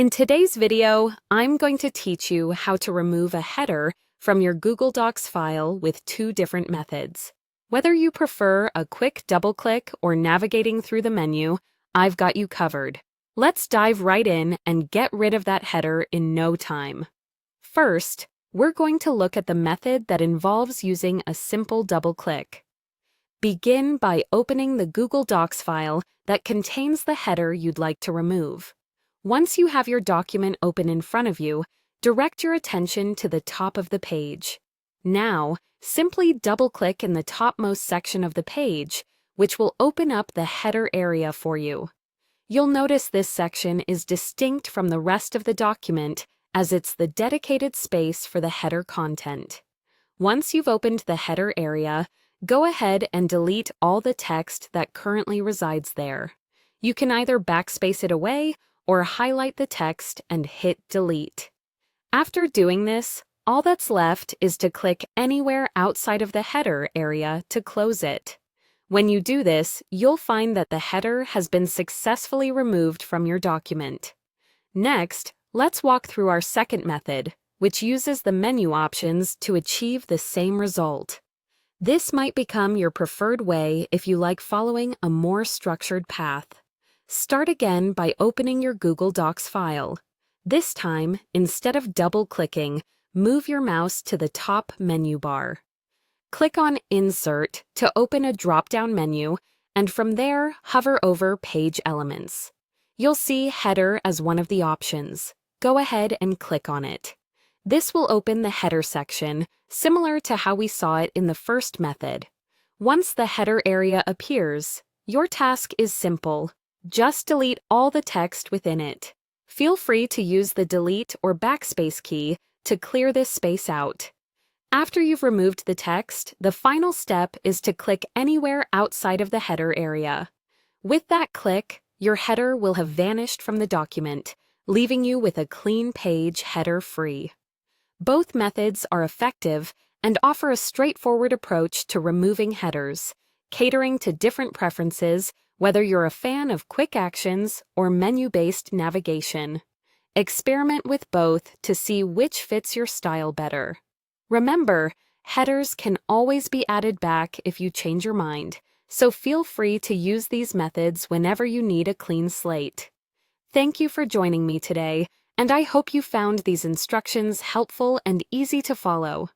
In today's video, I'm going to teach you how to remove a header from your Google Docs file with two different methods. Whether you prefer a quick double-click or navigating through the menu, I've got you covered. Let's dive right in and get rid of that header in no time. First, we're going to look at the method that involves using a simple double-click. Begin by opening the Google Docs file that contains the header you'd like to remove. Once you have your document open in front of you, direct your attention to the top of the page. Now, simply double-click in the topmost section of the page, which will open up the header area for you. You'll notice this section is distinct from the rest of the document as it's the dedicated space for the header content. Once you've opened the header area, go ahead and delete all the text that currently resides there. You can either backspace it away or highlight the text and hit delete. After doing this, all that's left is to click anywhere outside of the header area to close it. When you do this, you'll find that the header has been successfully removed from your document. Next, let's walk through our second method, which uses the menu options to achieve the same result. This might become your preferred way if you like following a more structured path. Start again by opening your Google Docs file. This time, instead of double-clicking, move your mouse to the top menu bar. Click on Insert to open a drop-down menu, and from there, hover over Page Elements. You'll see Header as one of the options. Go ahead and click on it. This will open the header section, similar to how we saw it in the first method. Once the header area appears, your task is simple. Just delete all the text within it. Feel free to use the Delete or Backspace key to clear this space out. After you've removed the text, the final step is to click anywhere outside of the header area. With that click, your header will have vanished from the document, leaving you with a clean page header-free. Both methods are effective and offer a straightforward approach to removing headers, catering to different preferences, whether you're a fan of quick actions or menu-based navigation. Experiment with both to see which fits your style better. Remember, headers can always be added back if you change your mind, so feel free to use these methods whenever you need a clean slate. Thank you for joining me today, and I hope you found these instructions helpful and easy to follow.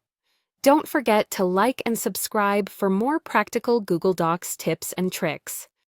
Don't forget to like and subscribe for more practical Google Docs tips and tricks.